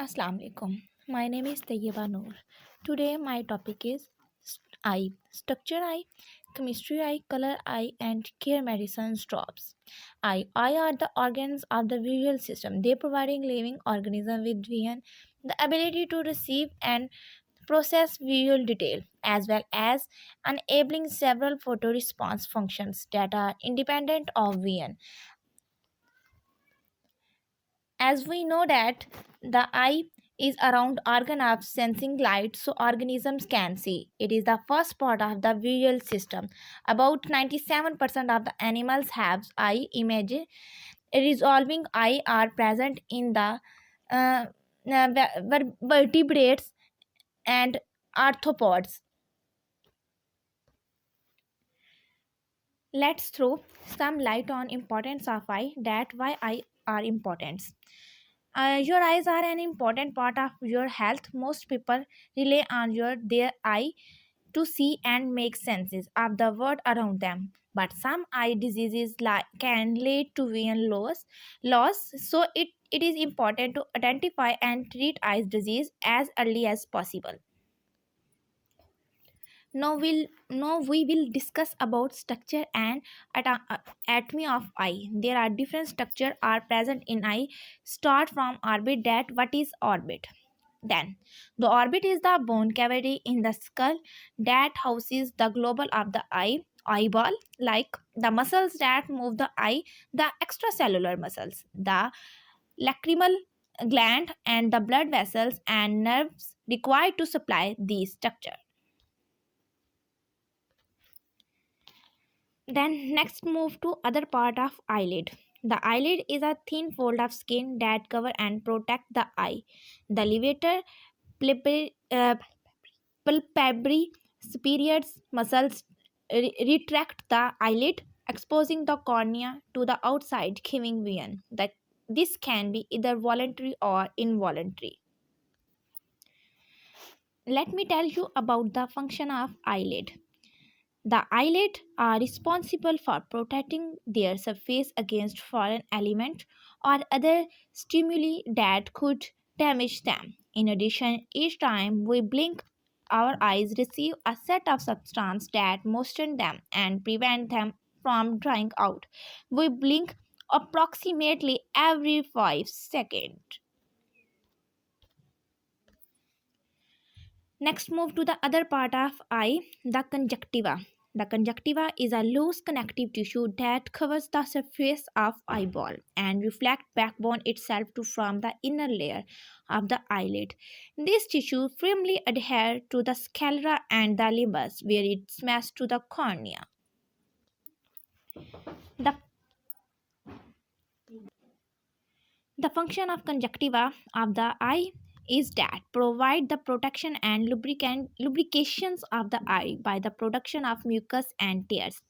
Assalamu alaikum. My name is Tayyiba Noor. Today my topic is eye, structure eye, chemistry eye, color eye, and care medicine drops. Eye are the organs of the visual system. They providing living organism with vision, the ability to receive and process visual detail, as well as enabling several photoresponse functions that are independent of vision. As we know that the eye is around organ of sensing light so organisms can see. It is the first part of the visual system. About 97% of the animals have eye image. Resolving eye are present in the vertebrates and arthropods. Let's throw some light on importance of eye, that why eye are important. Your eyes are an important part of your health. Most people rely on their eye to see and make senses of the world around them. But some eye diseases can lead to vision loss. So it is important to identify and treat eye disease as early as possible. Now we will discuss about structure and anatomy of eye. There are different structure are present in eye. Start from orbit. That what is orbit? Then the orbit is the bone cavity in the skull that houses the globule of the eyeball, like the muscles that move the eye, the extracellular muscles, the lacrimal gland, and the blood vessels and nerves required to supply these structure. Then next move to other part of eyelid. The eyelid is a thin fold of skin that cover and protect the eye. The levator palpebral superior muscles retract the eyelid, exposing the cornea to the outside, giving vision. This can be either voluntary or involuntary. Let me tell you about the function of eyelid. The eyelid are responsible for protecting their surface against foreign element or other stimuli that could damage them. In addition, each time we blink, our eyes receive a set of substance that moisten them and prevent them from drying out. We blink approximately every 5 seconds. Next, move to the other part of eye, the conjunctiva. The conjunctiva is a loose connective tissue that covers the surface of eyeball and reflects backbone itself to form the inner layer of the eyelid. This tissue firmly adheres to the sclera and the limbus, where it smashes to the cornea. The The function of conjunctiva of the eye is that provide the protection and lubrications of the eye by the production of mucus and tears.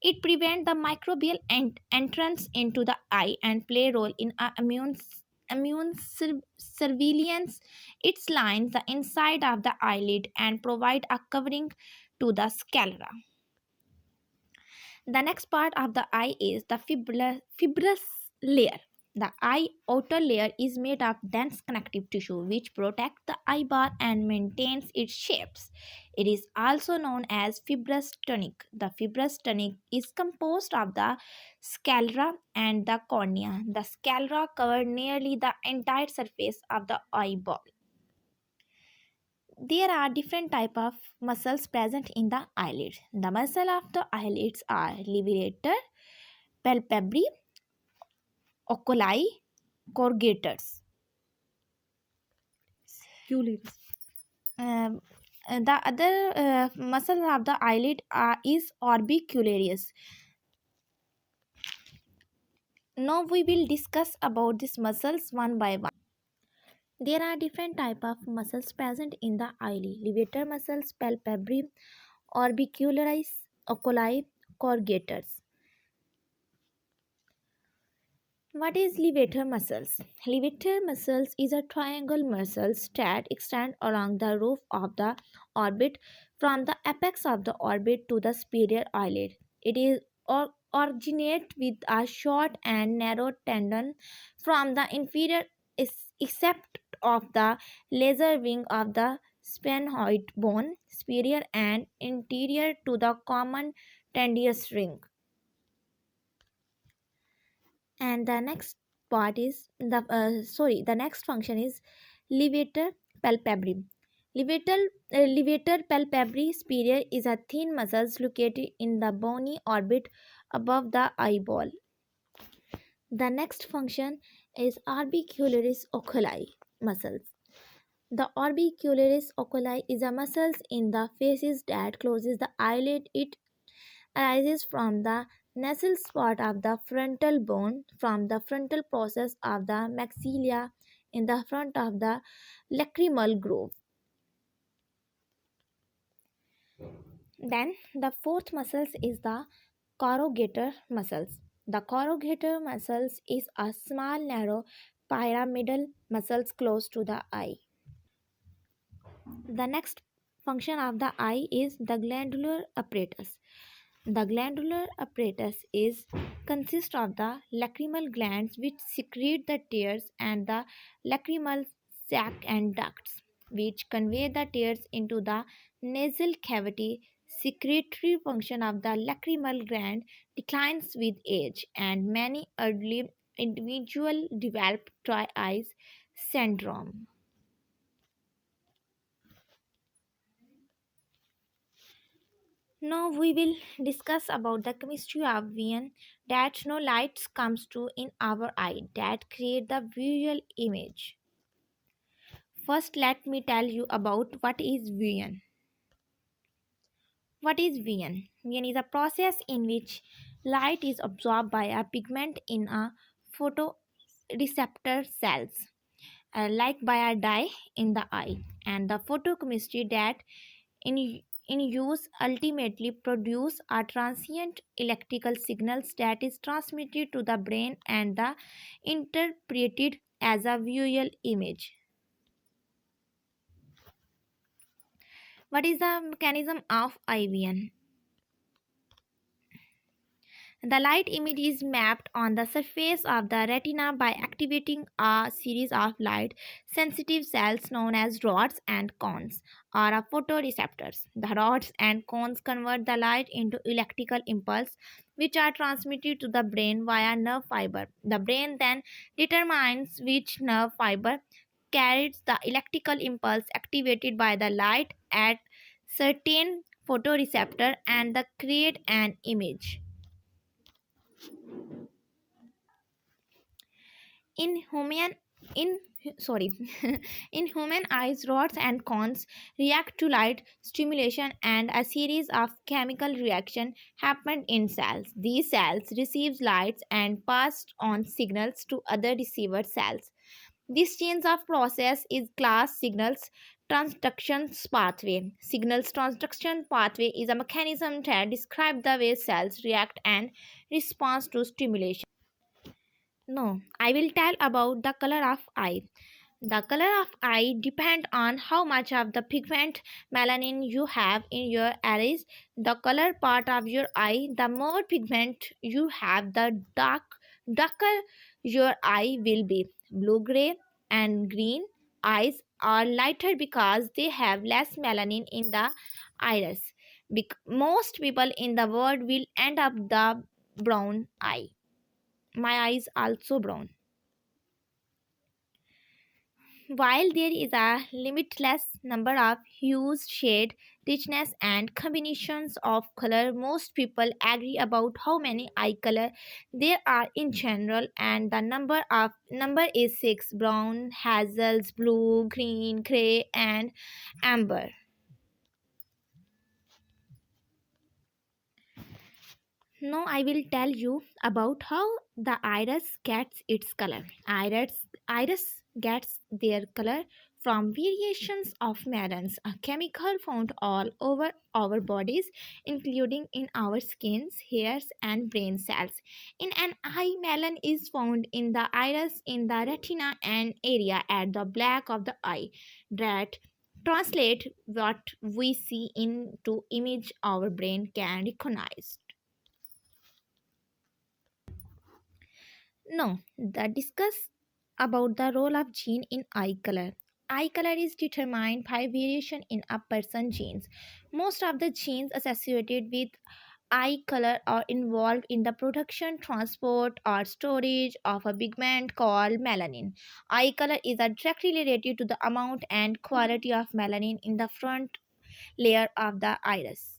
It prevents the microbial entrance into the eye and play a role in surveillance. It lines the inside of the eyelid and provide a covering to the sclera. The next part of the eye is the fibrous layer. The eye outer layer is made of dense connective tissue which protects the eyeball and maintains its shapes. It is also known as fibrous tunic. The fibrous tunic is composed of the sclera and the cornea. The sclera covers nearly the entire surface of the eyeball. There are different type of muscles present in the eyelid. The muscle of the eyelids are levator, palpebral, oculi, corrugators. Um, the other muscle of the eyelid is Arbicularis. Now we will discuss about these muscles one by one. There are different type of muscles present in the eyelid. Levator muscles, palpebral, orbicularis, oculi, corrugators. What is levator muscles? Levator muscles is a triangle muscles that extend along the roof of the orbit from the apex of the orbit to the superior eyelid. It is originate with a short and narrow tendon from the inferior except of the laser wing of the sphenoid bone, superior and anterior to the common tendinous ring. And the next part is the next function is levator palpebri. Levator, levator palpebri superior is a thin muscle located in the bony orbit above the eyeball. The next function is Arbicularis oculi muscles. The Orbicularis oculi is a muscle in the faces that closes the eyelid. It arises from the nasal spot of the frontal bone from the frontal process of the maxilla in the front of the lacrimal groove. Then the fourth muscle is the corrugator muscles. The corrugator muscles is a small narrow pyramidal muscles close to the eye. The next function of the eye is the glandular apparatus. The glandular apparatus is consists of the lacrimal glands which secrete the tears and the lacrimal sac and ducts which convey the tears into the nasal cavity. Secretory function of the lacrimal gland declines with age and many early individuals develop dry eyes syndrome. Now we will discuss about the chemistry of vision that no light comes to in our eye that create the visual image. First let me tell you about what is vision. What is vision? Vision is a process in which light is absorbed by a pigment in a photoreceptor cells, like by a dye in the eye, and the photochemistry that in use ultimately produce a transient electrical signals that is transmitted to the brain and the interpreted as a visual image. What is the mechanism of IVN? The light image is mapped on the surface of the retina by activating a series of light sensitive cells known as rods and cones or photoreceptors. The rods and cones convert the light into electrical impulse which are transmitted to the brain via nerve fiber. The brain then determines which nerve fiber carries the electrical impulse activated by the light at certain photoreceptor and the create an image. In human in sorry in human eyes, rods and cones react to light stimulation and a series of chemical reaction happen in cells. These cells receive lights and pass on signals to other receiver cells. This change of process is class signals transduction pathway. Signals transduction pathway is a mechanism that describes the way cells react and respond to stimulation. No, I will tell about the color of eye. The color of eye depend on how much of the pigment melanin you have in your iris. The color part of your eye, the more pigment you have, the darker your eye will be. Blue, gray, and green eyes are lighter because they have less melanin in the iris. Most people in the world will end up the brown eye. My eyes also brown. While there is a limitless number of hues, shade, richness, and combinations of color, most people agree about how many eye color there are in general, and the number is six: brown, hazels, blue, green, gray, and amber. Now I will tell you about how the iris gets its color. Iris gets their color from variations of melons, a chemical found all over our bodies, including in our skins, hairs, and brain cells. In an eye, melon is found in the iris, in the retina, and area at the back of the eye that translate what we see into image our brain can recognize. No, the discuss. about the role of gene in eye color. Eye color is determined by variation in a person's genes. Most of the genes associated with eye color are involved in the production, transport, or storage of a pigment called melanin. Eye color is directly related to the amount and quality of melanin in the front layer of the iris.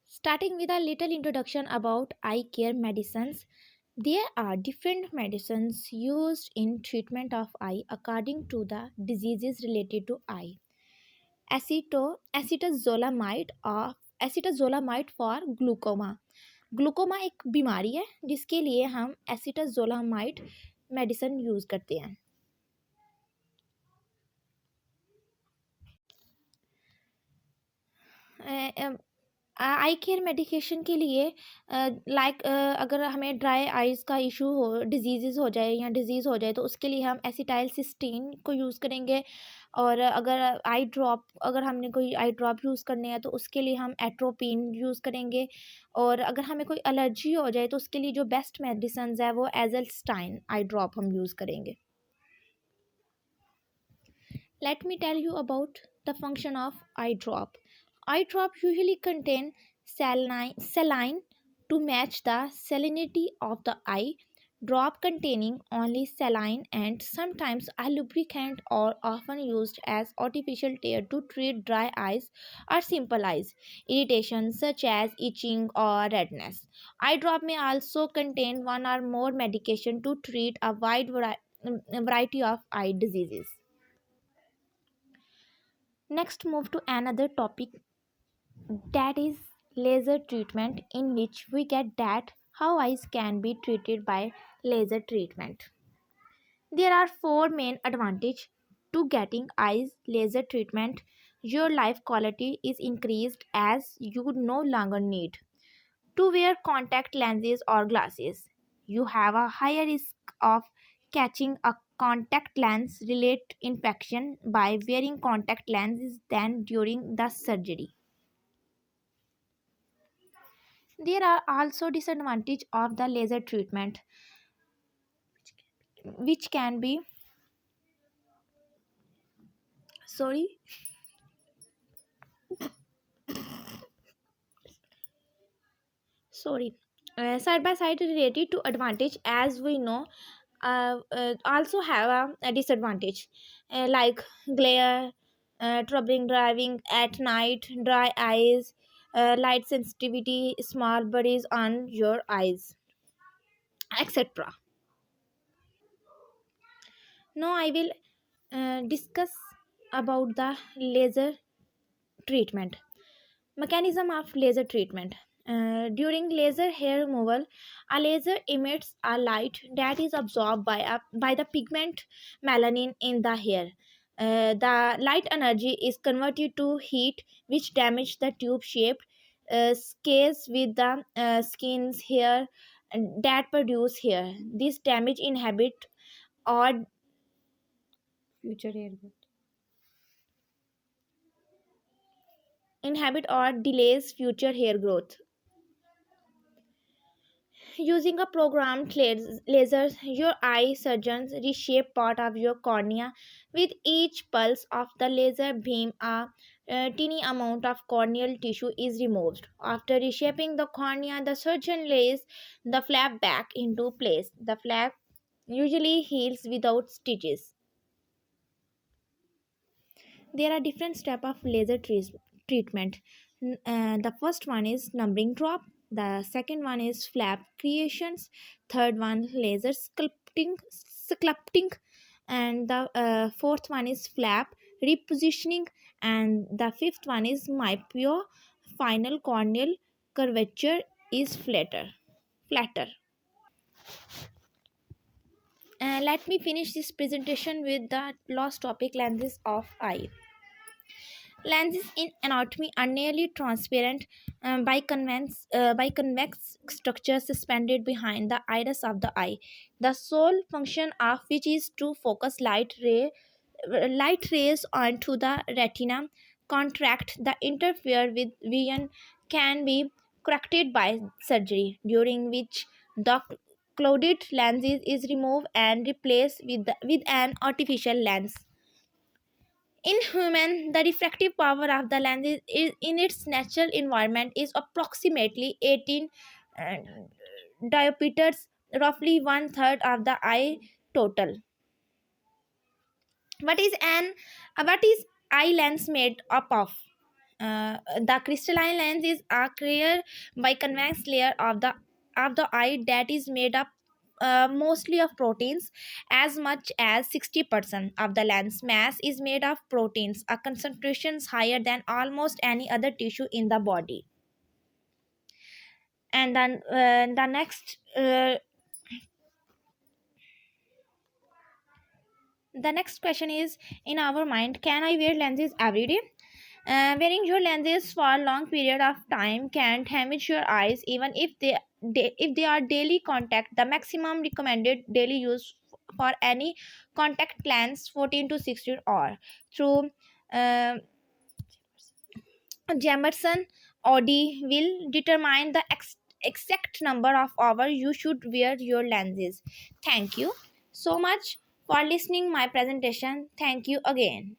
Starting with a little introduction about eye care medicines, there are different medicines used in treatment of eye according to the diseases related to eye. Acetazolamide और acetazolamide for glaucoma. Glaucoma एक बीमारी है जिसके लिए हम acetazolamide medicine use करते हैं। आई care medication के लिए अगर हमें ड्राई आइज़ का इशू हो, डिजीज़ हो जाए या डिज़ीज़ हो जाए, तो उसके लिए हम एसिटाइल सिस्टीन को यूज़ करेंगे। और अगर अगर हमने कोई आई ड्रॉप यूज़ करने हैं तो उसके लिए हम एट्रोपिन यूज़ करेंगे। और अगर हमें कोई एलर्जी हो जाए तो उसके लिए जो बेस्ट मेडिसिन है वो एजल्स्टाइन आई ड्रॉप हम यूज़ करेंगे। Let me tell you about the function of eye drop. Eye drop usually contain saline to match the salinity of the eye. Drop containing only saline and sometimes a lubricant are often used as artificial tear to treat dry eyes or simple eyes irritation such as itching or redness. Eye drop may also contain one or more medication to treat a wide variety of eye diseases. Next, move to another topic, that is laser treatment, in which we get that how eyes can be treated by laser treatment. There are four main advantages to getting eyes laser treatment. Your life quality is increased as you no longer need to wear contact lenses or glasses. You have a higher risk of catching a contact lens related infection by wearing contact lenses than during the surgery. There are also disadvantages of the laser treatment, which can be sorry sorry side by side related to advantage, as we know, also have a disadvantage, like glare, troubling driving at night, dry eyes, light sensitivity, small bodies on your eyes, etc. Now I will discuss about the laser treatment. Mechanism of laser treatment. During laser hair removal, a laser emits a light that is absorbed by the pigment melanin in the hair. The light energy is converted to heat, which damages the tube-shaped scales with the skin's hair that produce hair. This damage or future hair growth. Inhibit or delays future hair growth. Using a programmed laser, your eye surgeons reshape part of your cornea. With each pulse of the laser beam, a teeny amount of corneal tissue is removed. After reshaping the cornea, the surgeon lays the flap back into place. The flap usually heals without stitches. There are different steps of treatment. The first one is numbing drop. The second one is flap creations. Third one laser sculpting, and the fourth one is flap repositioning, and the fifth one is myopia. Final corneal curvature is flatter. Let me finish this presentation with the last topic, lenses of eye. Lenses in anatomy are nearly transparent by convex structures suspended behind the iris of the eye, the sole function of which is to focus light rays onto the retina. Contract that interfere with vision can be corrected by surgery, during which The clouded lens is removed and replaced with an artificial lens. In human, the refractive power of the lens in its natural environment is approximately 18 uh, diopters, roughly one third of the eye total. What is eye lens made up of? The crystalline lens is a clear biconvex layer of the eye that is made up mostly of proteins. As much as 60% of the lens mass is made of proteins, a concentration higher than almost any other tissue in the body. And then the next question is in our mind: can I wear lenses every day? Wearing your lenses for a long period of time can damage your eyes, even if they are daily contact. The maximum recommended daily use for any contact lens 14 to 16 or through uh, Jamerson Audi will determine the exact number of hours you should wear your lenses. Thank you so much for listening my presentation. Thank you again.